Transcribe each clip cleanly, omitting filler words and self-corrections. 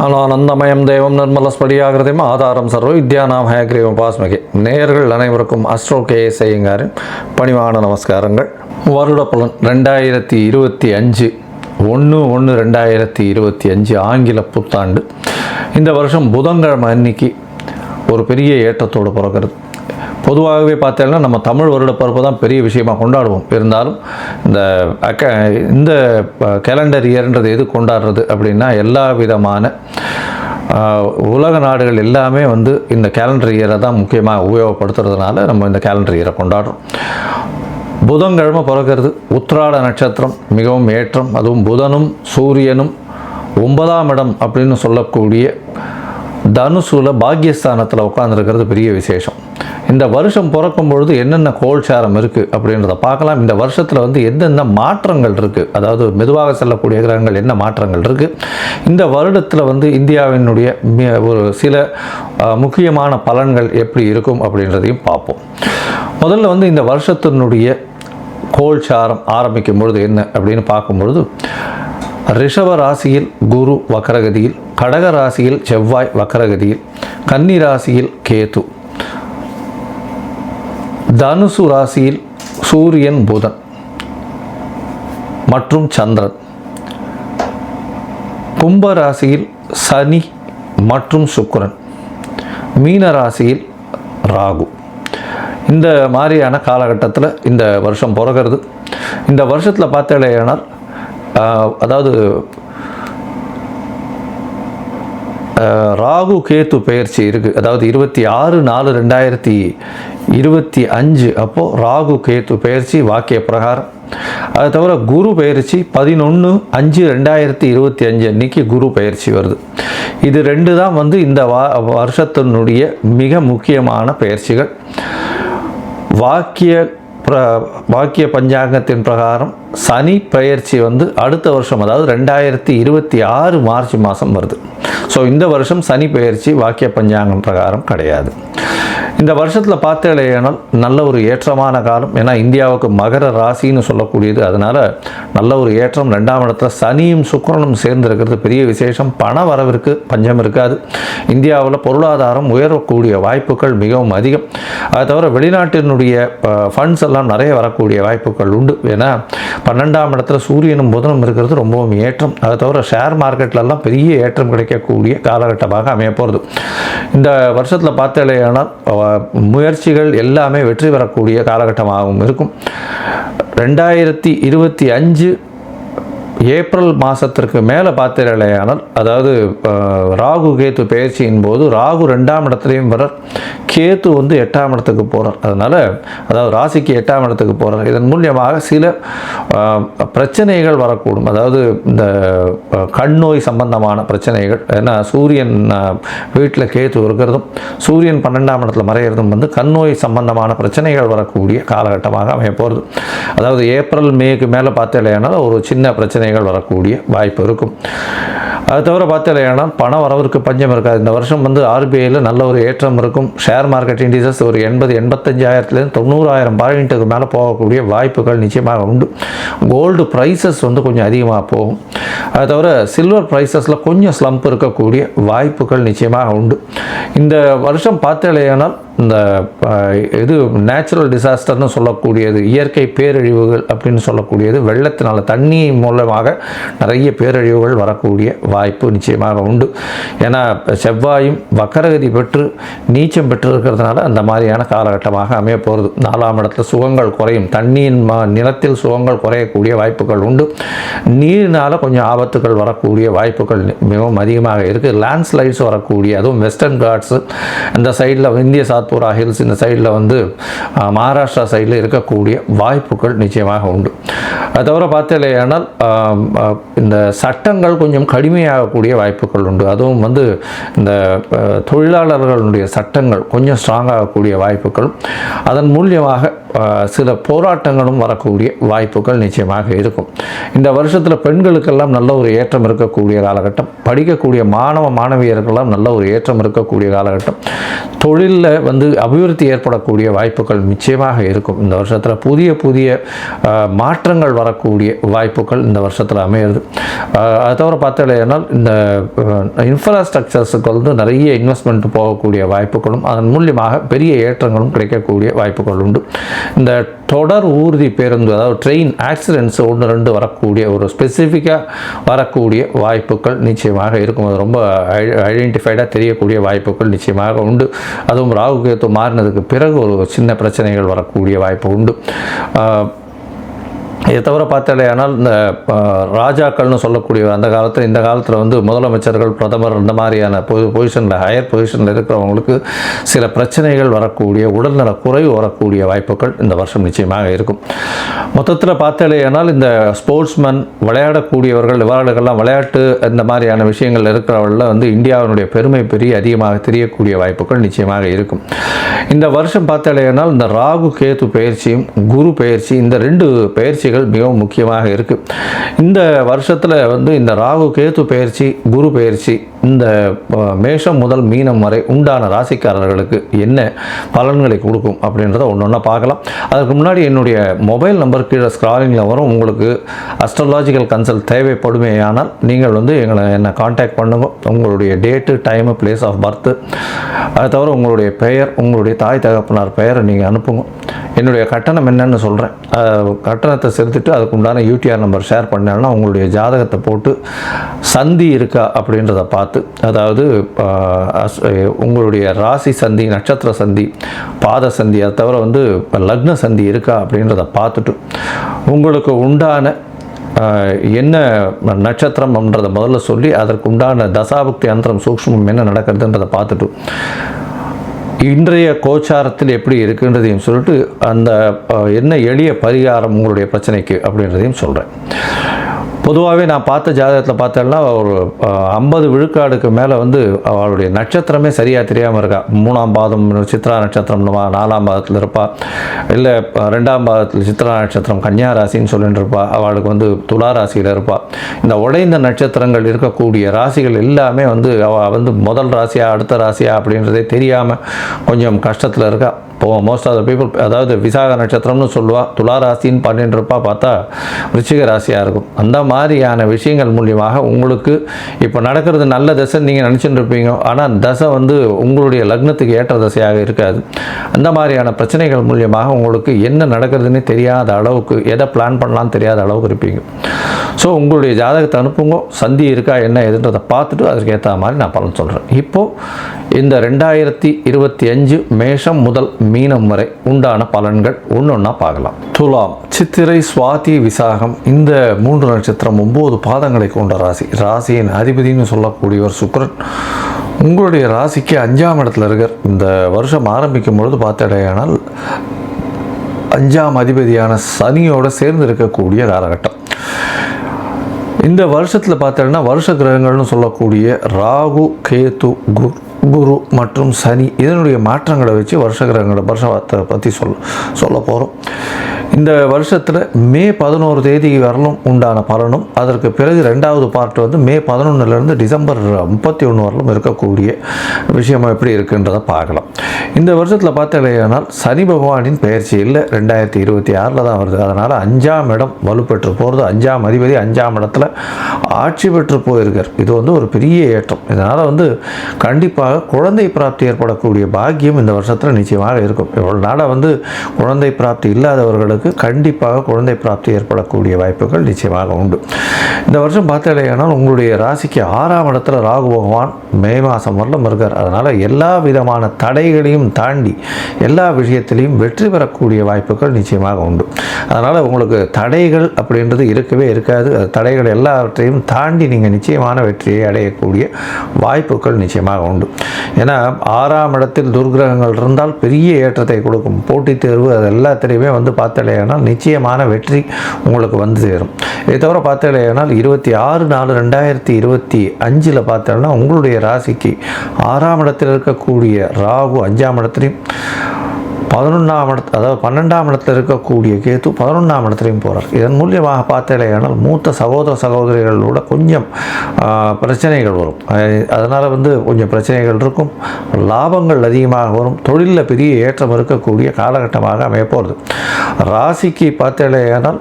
ஞானானந்தமயம் தேவம் நிர்மலஸ்படியாகிருதம் ஆதாரம் சர்வ வித்யானாம் ஹயக்ரீவம் பாஸ்மகே. நேயர்கள் அனைவருக்கும் அஸ்ட்ரோ கேஎஸ் ஐயங்காரின் பணிவான நமஸ்காரங்கள். வருட பலன் 2025 1/1/2025 ஆங்கில புத்தாண்டு. இந்த வருஷம் புதன்கிழமை அன்னைக்கு ஒரு பெரிய ஏற்றத்தோடு பிறக்கிறது. பொதுவாகவே பார்த்தீங்கன்னா நம்ம தமிழ் வருட பிறப்பு தான் பெரிய விஷயமாக கொண்டாடுவோம். இருந்தாலும் இந்த கேலண்டர் இயர்ன்றது எது கொண்டாடுறது அப்படின்னா, எல்லா விதமான உலக நாடுகள் எல்லாமே இந்த கேலண்டர் இயரை தான் முக்கியமாக உபயோகப்படுத்துறதுனால நம்ம இந்த கேலண்டர் இயரை கொண்டாடுறோம். புதன்கிழமை பிறக்கிறது. உத்திராட நட்சத்திரம் மிகவும் ஏற்றம். அதுவும் புதனும் சூரியனும் 9ஆம் இடம் அப்படின்னு சொல்லக்கூடிய தனுசுல பாக்யஸ்தானத்தில் உட்காந்துருக்கிறது பெரிய விசேஷம். இந்த வருஷம் பிறக்கும் பொழுது என்னென்ன கோல்சாரம் இருக்குது அப்படின்றத பார்க்கலாம். இந்த வருஷத்தில் எந்தெந்த மாற்றங்கள் இருக்குது, அதாவது மெதுவாக செல்லக்கூடிய கிரகங்கள் என்ன மாற்றங்கள் இருக்குது, இந்த வருடத்தில் இந்தியாவினுடைய ஒரு சில முக்கியமான பலன்கள் எப்படி இருக்கும் அப்படின்றதையும் பார்ப்போம். முதல்ல இந்த வருஷத்தினுடைய கோல்சாரம் ஆரம்பிக்கும் பொழுது என்ன அப்படின்னு பார்க்கும்பொழுது, ரிஷப ராசியில் குரு வக்கரகதியில், கடக ராசியில் செவ்வாய் வக்கரகதியில், கன்னி ராசியில் கேது, தனுசு ராசியில் சூரியன் புதன் மற்றும் சந்திரன், கும்ப ராசியில் சனி மற்றும் சுக்கிரன், மீன ராசியில் ராகு. இந்த மாதிரியான காலகட்டத்தில் இந்த வருஷம் பிறக்கிறது. இந்த வருஷத்தில் பார்த்தேனால் அதாவது ராகு கேத்து பெயர்ச்சி இருக்குது. அதாவது 26/4/2025 அப்போது ராகு கேத்து பெயர்ச்சி வாக்கிய பிரகாரம். அது தவிர குரு பெயர்ச்சி 11/5/2025 அன்னைக்கு குரு பெயர்ச்சி வருது. இது ரெண்டு தான் இந்த வருஷத்தினுடைய மிக முக்கியமான பெயர்ச்சிகள். வாக்கிய பஞ்சாங்கத்தின் பிரகாரம் சனி பெயர்ச்சி அடுத்த வருஷம், அதாவது 2026 மார்ச் மாதம் வருது. ஸோ இந்த வருஷம் சனி பெயர்ச்சி வாக்கிய பஞ்சாங்கம் பிரகாரம் கிடையாது. இந்த வருஷத்தில் பார்த்தேனால் நல்ல ஒரு ஏற்றமான காலம். ஏன்னா இந்தியாவுக்கு மகர ராசின்னு சொல்லக்கூடியது, அதனால் நல்ல ஒரு ஏற்றம். 2ஆம் இடத்துல சனியும் சுக்கிரனும் சேர்ந்திருக்கிறது பெரிய விசேஷம். பண வரவிற்கு பஞ்சம் இருக்காது. இந்தியாவில் பொருளாதாரம் உயரக்கூடிய வாய்ப்புகள் மிகவும் அதிகம். அது தவிர வெளிநாட்டினுடைய ஃபண்ட்ஸ் எல்லாம் நிறைய வரக்கூடிய வாய்ப்புகள் உண்டு. ஏன்னா 12ஆம் இடத்துல சூரியனும் புதனும் இருக்கிறது ரொம்பவும் ஏற்றம். அது தவிர ஷேர் மார்க்கெட்லலாம் பெரிய ஏற்றம் கிடைக்கக்கூடிய காலகட்டமாக அமைய போகிறது. இந்த வருஷத்தில் பார்த்தேனால் முயற்சிகள் எல்லாமே வெற்றி பெறக்கூடிய காலகட்டமாகவும் இருக்கும். 2025 ஏப்ரல் மாதத்திற்கு மேலே பார்த்தீர்களேயானால், அதாவது ராகு கேத்து பெயர்ச்சியின் போது ராகு 2ஆம் இடத்துலையும் வரார், கேத்து 8ஆம் இடத்துக்கு போகிறார். அதனால் அதாவது ராசிக்கு 8ஆம் இடத்துக்கு போகிறார். இதன் மூலியமாக சில பிரச்சனைகள் வரக்கூடும். அதாவது இந்த கண் நோய் சம்பந்தமான பிரச்சனைகள். ஏன்னா சூரியன் வீட்டில் கேத்து இருக்கிறதும் சூரியன் 12ஆம் இடத்துல மறைகிறதும் கண் நோய் சம்பந்தமான பிரச்சனைகள் வரக்கூடிய காலகட்டமாக அமைய போகிறது. அதாவது ஏப்ரல் மேக்கு மேலே பார்த்தீங்களேனால் ஒரு சின்ன பிரச்சனைகள் வரக்கூடிய வாய்ப்பு இருக்கும். அது தவிர பார்த்தீங்கன்னா பண வரவிற்கு பஞ்சம் இருக்காது. இந்த வருஷம் ஆர்பிஐயில் நல்ல ஒரு ஏற்றம் இருக்கும். ஷேர் மார்க்கெட் இண்டிசஸ் ஒரு 80-85,000 90,000 பாயிண்ட்டுக்கு மேலே போகக்கூடிய வாய்ப்புகள் நிச்சயமாக உண்டு. கோல்டு ப்ரைஸஸ் கொஞ்சம் அதிகமாக போகும். அது தவிர சில்வர் ப்ரைஸஸில் கொஞ்சம் ஸ்லம்ப் இருக்கக்கூடிய வாய்ப்புகள் நிச்சயமாக உண்டு. இந்த வருஷம் பார்த்தீங்கன்னா இந்த இது நேச்சுரல் டிசாஸ்டர்னு சொல்லக்கூடியது, இயற்கை பேரழிவுகள் அப்படின்னு சொல்லக்கூடியது, வெள்ளத்தினால தண்ணி மூலமாக நிறைய பேரழிவுகள் வரக்கூடிய வாய்ப்பு நிச்சயமாக உண்டு. ஏன்னா செவ்வாயும் வக்கரகதி பெற்று நீச்சம் பெற்று இருக்கிறதுனால அந்த மாதிரியான காலகட்டமாக அமைய போகிறது. 4ஆம் இடத்துல சுகங்கள் குறையும். தண்ணியின் நிலத்தில் சுகங்கள் குறையக்கூடிய வாய்ப்புகள் உண்டு. நீரினால் கொஞ்சம் ஆபத்துகள் வரக்கூடிய வாய்ப்புகள் மிகவும் அதிகமாக இருக்குது. லேண்ட்ஸ்லைட்ஸ் வரக்கூடிய, அதுவும் வெஸ்டர்ன் காட்ஸு அந்த சைடில் இந்திய சாத்பூரா ஹில்ஸ் இந்த சைடில் மகாராஷ்டிரா சைடில் இருக்கக்கூடிய வாய்ப்புகள் நிச்சயமாக உண்டு. அது தவிர பார்த்தீங்கன்னா இந்த சட்டங்கள் கொஞ்சம் கடுமையாகக்கூடிய வாய்ப்புகள் உண்டு. அதுவும் இந்த தொழிலாளர்களுடைய சட்டங்கள் கொஞ்சம் ஸ்ட்ராங்காகக்கூடிய வாய்ப்புகளும், அதன் மூலியமாக சில போராட்டங்களும் வரக்கூடிய வாய்ப்புகள் நிச்சயமாக இருக்கும். இந்த வருஷத்தில் பெண்களுக்கெல்லாம் நல்ல ஒரு ஏற்றம் இருக்கக்கூடிய காலகட்டம். படிக்கக்கூடிய மாணவியர்களெல்லாம் நல்ல ஒரு ஏற்றம் இருக்கக்கூடிய காலகட்டம். தொழிலில் அபிவிருத்தி ஏற்படக்கூடிய வாய்ப்புகள் நிச்சயமாக இருக்கும். இந்த வருஷத்தில் புதிய மாற்றங்கள் வரக்கூடிய வாய்ப்புகள் இந்த வருஷத்தில் அமையிறது. அது தவிர பார்த்தீங்கன்னா பார்த்தாலேனால் இந்த இன்ஃப்ராஸ்ட்ரக்சர்ஸுக்கு வந்து நிறைய இன்வெஸ்ட்மெண்ட் போகக்கூடிய வாய்ப்புகளும் அதன் மூலியமாக பெரிய ஏற்றங்களும் கிடைக்கக்கூடிய வாய்ப்புகள் உண்டு. இந்த தொடர் ஊர்தி பேருந்து, அதாவது ட்ரெயின் ஆக்சிடென்ட்ஸ் 1-2 வரக்கூடிய ஒரு ஸ்பெசிஃபிக்காக வரக்கூடிய வாய்ப்புகள் நிச்சயமாக இருக்கும். அது ரொம்ப ஐடென்டிஃபைடாக தெரியக்கூடிய வாய்ப்புகள் நிச்சயமாக உண்டு. அதுவும் ராகு கேத்து மாறினதுக்கு பிறகு ஒரு சின்ன பிரச்சனைகள் வரக்கூடிய வாய்ப்பு உண்டு. இதை தவிர பார்த்தாலேயானால் இந்த ராஜாக்கள்னு சொல்லக்கூடிய அந்த காலத்தில், இந்த காலத்தில் வந்து முதலமைச்சர்கள், பிரதமர் இந்த மாதிரியான பொசிஷனில், ஹையர் பொசிஷனில் இருக்கிறவங்களுக்கு சில பிரச்சனைகள் வரக்கூடிய, உடல்நல குறைவு வரக்கூடிய வாய்ப்புகள் இந்த வருஷம் நிச்சயமாக இருக்கும். மொத்தத்தில் பார்த்தாலேயானால் இந்த ஸ்போர்ட்ஸ்மேன், விளையாடக்கூடியவர்கள், இவர்களுக்கெல்லாம் விளையாட்டு இந்த மாதிரியான விஷயங்கள் இருக்கிறவங்களில் வந்து இந்தியாவினுடைய பெருமை அதிகமாக தெரியக்கூடிய வாய்ப்புகள் நிச்சயமாக இருக்கும். இந்த வருஷம் பார்த்தாலேயானால் இந்த ராகு கேது பயிற்சியும் குரு பயிற்சி, இந்த 2 பயிற்சிகள் மிகவும் முக்கியமாக இருக்குது. இந்த வருஷத்தில் வந்து இந்த ராகு கேது பயிற்சி, குரு பயிற்சி இந்த மேஷம் முதல் மீனம் வரை உண்டான ராசிக்காரர்களுக்கு என்ன பலன்களை கொடுக்கும் அப்படின்றத ஒன்று பார்க்கலாம். அதுக்கு முன்னாடி என்னுடைய மொபைல் நம்பர் கீழே ஸ்க்ராலிங்கில் வரும். உங்களுக்கு அஸ்ட்ராலாஜிக்கல் கன்சல்ட் தேவைப்படுமேயானால் நீங்கள் வந்து என்னை காண்டாக்ட் பண்ணுங்க. உங்களுடைய date, time, place of birth, அது தவிர உங்களுடைய பெயர், உங்களுடைய தாய் தகப்பனார் பெயரை நீங்கள் அனுப்புங்க. என்னுடைய கட்டணம் என்னன்னு சொல்கிறேன். கட்டணத்தை செலுத்திட்டு அதுக்கு உண்டான யூடிஆர் நம்பர் ஷேர் பண்ணேன்னா உங்களுடைய ஜாதகத்தை போட்டு சந்தி இருக்கா அப்படின்றத பார்த்து, அதாவது உங்களுடைய ராசி சந்தி, நட்சத்திர சந்தி, பாத சந்தி, அதை தவிர வந்து லக்ன சந்தி இருக்கா அப்படின்றத பார்த்துட்டு உங்களுக்கு உண்டான என்ன நட்சத்திரம்ன்றதை முதல்ல சொல்லி அதற்கு உண்டான தசாபுக்தி அந்தரம் சூக்ஷ்மம் என்ன நடக்கிறதுன்றதை பார்த்துட்டு இன்றைய கோச்சாரத்தில் எப்படி இருக்குன்றதையும் சொல்லிட்டு அந்த என்ன எளிய பரிகாரம் உங்களுடைய பிரச்சனைக்கு அப்படின்றதையும் சொல்கிறேன். பொதுவாகவே நான் பார்த்த ஜாதகத்தில் பார்த்தேன்னா ஒரு 50 விழுக்காடுக்கு மேலே வந்து அவளுடைய நட்சத்திரமே சரியாக தெரியாமல் இருக்கா. 3ஆம் பாதம் சித்ரா நட்சத்திரம் 4ஆம் பாதத்தில் இருப்பா, இல்லை 2ஆம் பாதத்தில் சித்ரா நட்சத்திரம் கன்னியா ராசின்னு சொல்லிட்டு இருப்பா, அவளுக்கு வந்து துலா ராசியில் இருப்பாள். இந்த உடைந்த நட்சத்திரங்கள் இருக்கக்கூடிய ராசிகள் எல்லாமே வந்து அவள் வந்து முதல் ராசியா அடுத்த ராசியா அப்படின்றதே தெரியாமல் கொஞ்சம் கஷ்டத்தில் இருக்கா. மோஸ்ட் ஆஃப் த பீப்புள், அதாவது விசாக நட்சத்திரம்னு சொல்லுவாள், துலா ராசின்னு பண்ணிட்டு இருப்பா, பார்த்தா விருச்சிக ராசியாக இருக்கும். அந்த மாதிரியான விஷயங்கள் மூலியமாக உங்களுக்கு இப்போ நடக்கிறது நல்ல தசை நீங்கள் நினச்சிட்டு இருப்பீங்க. ஆனால் தசை வந்து உங்களுடைய லக்னத்துக்கு ஏற்ற தசையாக இருக்காது. அந்த மாதிரியான பிரச்சனைகள் மூலியமாக உங்களுக்கு என்ன நடக்கிறதுன்னு தெரியாத அளவுக்கு, எதை பிளான் பண்ணலான்னு தெரியாத அளவுக்கு இருப்பீங்க. ஸோ உங்களுடைய ஜாதகத்தை அனுப்புங்க, சந்தி இருக்கா என்ன எதுன்றதை பார்த்துட்டு அதற்கு ஏற்ற மாதிரி நான் பலன் சொல்கிறேன். இப்போது இந்த 2025 மேஷம் முதல் மீனம் வரை உண்டான பலன்கள் ஒன்றா பார்க்கலாம். துலாம், சித்திரை, சுவாதி, விசாகம் இந்த 3 நட்சத்திரம் 9 பாதங்களை கொண்ட ராசி. ராசியின் அதிபதினு சொல்லக்கூடியவர் சுக்கிரன் உங்களுடைய ராசிக்கு 5ஆம் இடத்துல இருக்கார். இந்த வருஷம் ஆரம்பிக்கும் பொழுது பார்த்தடையானால் 5ஆம் அதிபதியான சனியோடு சேர்ந்து இருக்கக்கூடிய காலகட்டம். இந்த வருஷத்தில் பார்த்தீங்கன்னா வருஷ கிரகங்கள்னு சொல்லக்கூடிய ராகு, கேது, குரு மற்றும் சனி இதனுடைய மாற்றங்களை வச்சு வருஷ கிரகங்களை வருஷத்தை பற்றி சொல்ல போகிறோம். இந்த வருஷத்தில் மே 11 தேதி வரலும் உண்டான பலனும், அதற்கு பிறகு 2வது பார்ட் வந்து மே 11லேருந்து டிசம்பர் 31 வரலும் இருக்கக்கூடிய விஷயம் எப்படி இருக்குன்றதை பார்க்கலாம். இந்த வருஷத்தில் பார்த்தீங்கன்னா சனி பகவானின் பெயர்ச்சி இல்லை, 2026 தான் வருது. அதனால் 5ஆம் இடம் வலுப்பெற்று போகிறது. 5ஆம் அதிபதி 5ஆம் இடத்துல ஆட்சி பெற்று போயிருக்கார். இது வந்து ஒரு பெரிய ஏற்றம். இதனால் வந்து கண்டிப்பாக குழந்தை பிராப்தி ஏற்படக்கூடிய பாக்கியம் இந்த வருஷத்தில் நிச்சயமாக இருக்கும். இவ்வளோ நாளாக வந்து குழந்தை பிராப்தி இல்லாதவர்களுக்கு கண்டிப்பாக குழந்தை பிராப்தி ஏற்படக்கூடிய வாய்ப்புகள் நிச்சயமாக உண்டு. இந்த வருஷம் பார்த்தீங்கன்னா உங்களுடைய ராசிக்கு 6ஆம் இடத்துல ராகு பகவான் மே மாதம் வரலும் இருக்கார். அதனால் எல்லா விதமான தடைகளையும் தாண்டி எல்லா விஷயத்திலையும் வெற்றி பெறக்கூடிய வாய்ப்புகள் நிச்சயமாக உண்டு. அதனால் உங்களுக்கு தடைகள் அப்படின்றது இருக்கவே இருக்காது. அது தடைகள் எல்லாவற்றையும் தாண்டி நீங்கள் நிச்சயமான வெற்றியை அடையக்கூடிய வாய்ப்புகள் நிச்சயமாக உண்டு. ஏன்னா 6ஆம் இடத்தில் துர்கிரகங்கள் இருந்தால் பெரிய ஏற்றத்தை கொடுக்கும். போட்டித் தேர்வு அது எல்லாத்திலையுமே வந்து பார்த்தலையானால் நிச்சயமான வெற்றி உங்களுக்கு வந்து சேரும். இதை தவிர பார்த்தலையானால் 26/4/2025 பார்த்தோம்னா உங்களுடைய ராசிக்கு 6ஆம் இடத்தில் இருக்கக்கூடிய ராகு 5ஆம் இடத்துலையும் 11ஆம் இடத்து, அதாவது 12ஆம் இடத்துல இருக்கக்கூடிய கேது 11ஆம் இடத்துலையும் போகிறார். இதன் மூலியமாக பார்த்தலையானால் மூத்த சகோதர சகோதரிகளோட கொஞ்சம் பிரச்சனைகள் வரும். அதனால் வந்து கொஞ்சம் பிரச்சனைகள் இருக்கும். லாபங்கள் அதிகமாக வரும். தொழிலில் பெரிய ஏற்றம் இருக்கக்கூடிய காலகட்டமாக அமையப்போகிறது. ராசிக்கு பார்த்தலையானால்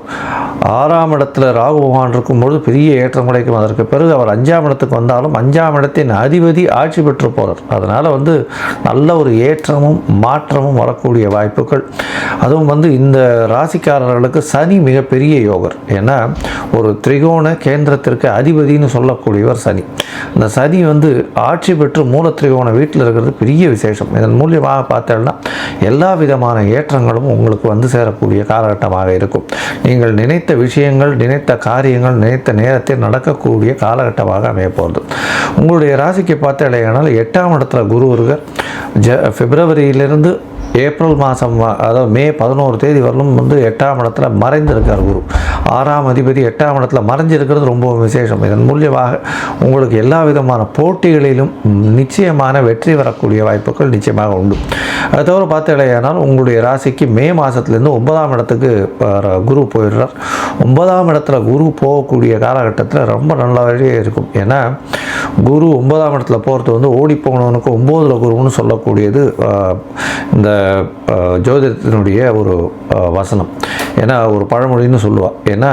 6ஆம் இடத்துல ராகு பகவான் இருக்கும்பொழுது பெரிய ஏற்றம் கிடைக்கும். அதற்கு பிறகு அவர் 5ஆம் இடத்துக்கு வந்தாலும் 5ஆம் இடத்தின் அதிபதி ஆட்சி பெற்று போகிறார். அதனால் நல்ல ஒரு ஏற்றமும் மாற்றமும் வரக்கூடிய வாய்ப்புகள். அதுவும் இந்த ராசிக்காரர்களுக்கு சனி மிகப்பெரிய யோகர். ஏன்னா ஒரு திரிகோண கேந்திரத்திற்கு அதிபதினு சொல்லக்கூடியவர் சனி. இந்த சனி ஆட்சி பெற்று மூல திரிகோண வீட்டில் இருக்கிறது பெரிய விசேஷம். இதன் மூலியமாக பார்த்தோம்னா எல்லா விதமான ஏற்றங்களும் உங்களுக்கு சேரக்கூடிய காலகட்டமாக இருக்கும். நீங்கள் நினைத்த விஷயங்கள், நினைத்த காரியங்கள், நினைத்த நேரத்தில் நடக்கக்கூடிய காலகட்டமாக அமையப்போகுது. உங்களுடைய ராசிக்கு பார்த்தீங்கன்னா 8ஆம் இடத்துல குரு இருக்கார். பிப்ரவரியிலிருந்து ஏப்ரல் மாதம், அதாவது மே 11 தேதி வரலும் 8ஆம் இடத்துல மறைந்திருக்கார் குரு. 6ஆம் அதிபதி 8ஆம் இடத்துல மறைஞ்சிருக்கிறது ரொம்ப விசேஷம். இதன் மூலியமாக உங்களுக்கு எல்லா விதமான போட்டிகளிலும் நிச்சயமான வெற்றி வரக்கூடிய வாய்ப்புகள் நிச்சயமாக உண்டு. அது தவிர பார்த்தீங்கன்னா உங்களுடைய ராசிக்கு மே மாதத்துலேருந்து 9ஆம் இடத்துக்கு குரு போயிடுறார். 9ஆம் இடத்துல குரு போகக்கூடிய காலகட்டத்தில் ரொம்ப நல்லாவே இருக்கும். ஏன்னா குரு 9ஆம் இடத்துல போகிறது ஓடி போனவனுக்கு 9ல் குருன்னு சொல்லக்கூடியது இந்த ஜோதிடத்தினுடைய ஒரு வசனம். ஏன்னா ஒரு பழமொழின்னு சொல்லுவாள். ஏன்னா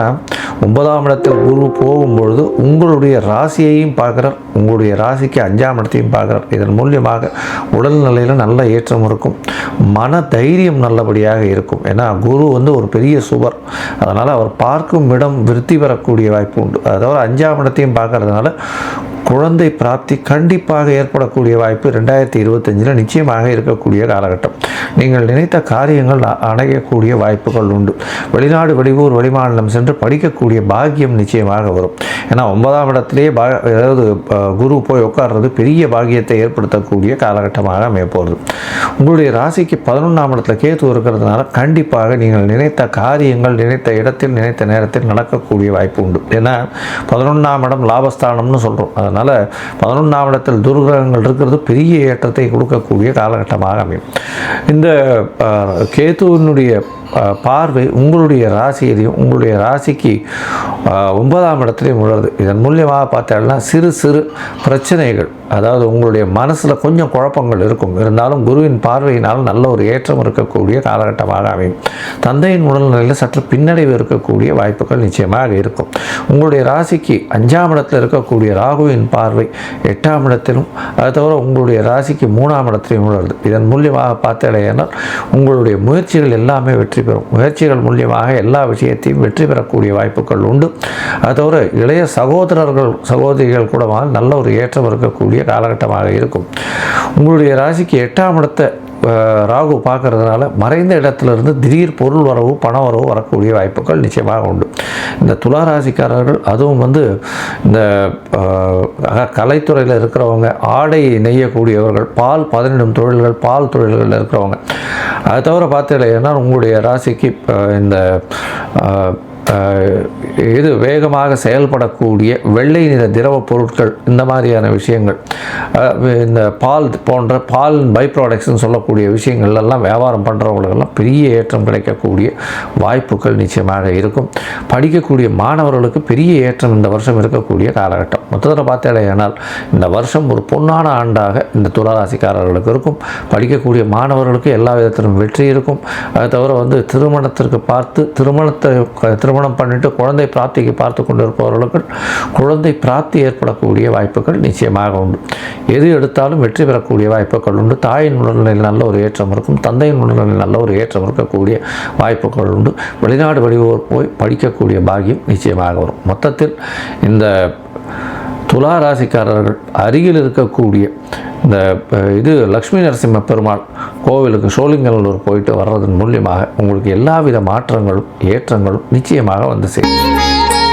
9ஆம் இடத்தில் குரு போகும்பொழுது உங்களுடைய ராசியையும் பார்க்குறார், உங்களுடைய ராசிக்கு 5ஆம் இடத்தையும் பார்க்குறார். இதன் மூலியமாக உடல்நிலையில் நல்ல ஏற்றம் இருக்கும், மன தைரியம் நல்லபடியாக இருக்கும். ஏன்னா குரு ஒரு பெரிய சுபர். அதனால் அவர் பார்க்கும் இடம் விருத்தி பெறக்கூடிய வாய்ப்பு உண்டு. அதாவது 5ஆம் இடத்தையும் பார்க்கறதுனால குழந்தை பிராப்தி கண்டிப்பாக ஏற்படக்கூடிய வாய்ப்பு 2025 நிச்சயமாக இருக்கக்கூடிய காலகட்டம். நீங்கள் நினைத்த காரியங்கள் அடையக்கூடிய வாய்ப்புகள் உண்டு. வெளிநாடு, வெளியூர், வெளிமாநிலம் சென்று படிக்கக்கூடிய பாக்கியம் நிச்சயமாக வரும். ஏன்னா 9ஆம் இடத்திலே அதாவது குரு போய் உட்கார்றது பெரிய பாக்கியத்தை ஏற்படுத்தக்கூடிய காலகட்டமாக அமையப்போகிறது. உங்களுடைய ராசிக்கு 11ஆம் இடத்துல கேது இருக்கிறதுனால கண்டிப்பாக நீங்கள் நினைத்த காரியங்கள் நினைத்த இடத்தில் நினைத்த நேரத்தில் நடக்கக்கூடிய வாய்ப்பு உண்டு. ஏன்னா 11ஆம் இடம் லாபஸ்தானம்னு சொல்கிறோம். அதனால் 11ஆம் இடத்தில் துர்கிரகங்கள் இருக்கிறது பெரிய ஏற்றத்தை கொடுக்கக்கூடிய காலகட்டமாக அமையும். இந்த கேதுவினுடைய பார்வை உங்களுடைய ராசியிலையும் உங்களுடைய ராசிக்கு 9ஆம் இடத்துலையும் உள்ளது. இதன் மூலியமாக பார்த்தோம்னா சிறு சிறு பிரச்சனைகள், அதாவது உங்களுடைய மனசில் கொஞ்சம் குழப்பங்கள் இருக்கும். இருந்தாலும் குருவின் பார்வையினால் நல்ல ஒரு ஏற்றம் இருக்கக்கூடிய காலகட்டமாக அமையும். தந்தையின் உடல்நிலையில் சற்று பின்னடைவு இருக்கக்கூடிய வாய்ப்புகள் நிச்சயமாக இருக்கும். உங்களுடைய ராசிக்கு 5ஆம் இடத்தில் இருக்கக்கூடிய ராகுவின் பார்வை 8ஆம் இடத்திலும், அது தவிர உங்களுடைய ராசிக்கு 3ஆம் இடத்திலும் உள்ளது. இதன் மூலியமாக பார்த்தேன்னா உங்களுடைய முயற்சிகள் எல்லாமே வெற்றி பெறும். முயற்சிகள் மூலியமாக எல்லா விஷயத்தையும் வெற்றி பெறக்கூடிய வாய்ப்புகள் உண்டு. அது தவிர இளைய சகோதரர்கள் சகோதரிகள் கூட நல்ல ஒரு ஏற்றம் இருக்கக்கூடிய காலகட்டமாக இருக்கும். உங்களுடைய ராசிக்கு 8ஆம் இடத்தை ராகு பார்க்கறதுனால மறைந்த இடத்துலேருந்து திடீர் பொருள் வரவு, பண வரவு வரக்கூடிய வாய்ப்புகள் நிச்சயமாக உண்டு. இந்த துலா ராசிக்காரர்கள், அதுவும் இந்த கலைத்துறையில் இருக்கிறவங்க, ஆடை நெய்யக்கூடியவர்கள், பால் பதனிடும் தொழில்கள், பால் தொழில்களில் இருக்கிறவங்க, அது தவிர பார்த்தீங்கன்னா உங்களுடைய ராசிக்கு இந்த இது வேகமாக செயல்படக்கூடிய வெள்ளை நிற திரவ பொருட்கள், இந்த மாதிரியான விஷயங்கள், இந்த பால் போன்ற பால் பை ப்ராடக்ட்ஸ்னு சொல்லக்கூடிய விஷயங்கள் எல்லாம் வியாபாரம் பண்ணுறவங்களுக்கெல்லாம் பெரிய ஏற்றம் கிடைக்கக்கூடிய வாய்ப்புகள் நிச்சயமாக இருக்கும். படிக்கக்கூடிய மாணவர்களுக்கு பெரிய ஏற்றம் இந்த வருஷம் இருக்கக்கூடிய காலகட்டம். மொத்தத்தில் பார்த்தேனால் இந்த வருஷம் ஒரு பொன்னான ஆண்டாக இந்த துளாராசிக்காரர்களுக்கு இருக்கும். படிக்கக்கூடிய மாணவர்களுக்கு எல்லா விதத்திலும் வெற்றி இருக்கும். அது தவிர திருமணத்திற்கு பார்த்து திருமணம் பண்ணிட்டு குழந்தை பிராப்திக்கு பார்த்து கொண்டிருப்பவர்களுக்கு குழந்தை பிராப்தி ஏற்படக்கூடிய வாய்ப்புகள் நிச்சயமாக உண்டு. எது எடுத்தாலும் வெற்றி பெறக்கூடிய வாய்ப்புகள் உண்டு. தாயின் உடல்நிலையில் நல்ல ஒரு ஏற்றம் இருக்கும். தந்தையின் உடல்நிலையில் நல்ல ஒரு ஏற்றம் இருக்கக்கூடிய வாய்ப்புகள் உண்டு. வெளிநாடு வெளியூர் போய் படிக்கக்கூடிய பாக்கியம் நிச்சயமாக வரும். மொத்தத்தில் இந்த துலா ராசிக்காரர்கள் அருகில் இருக்கக்கூடிய இந்த லக்ஷ்மி நரசிம்ம பெருமாள் கோவிலுக்கு சோழிங்கநல்லூர் போயிட்டு வர்றதன் மூலியமாக உங்களுக்கு எல்லாவித மாற்றங்களும் ஏற்றங்களும் நிச்சயமாக சேரும்.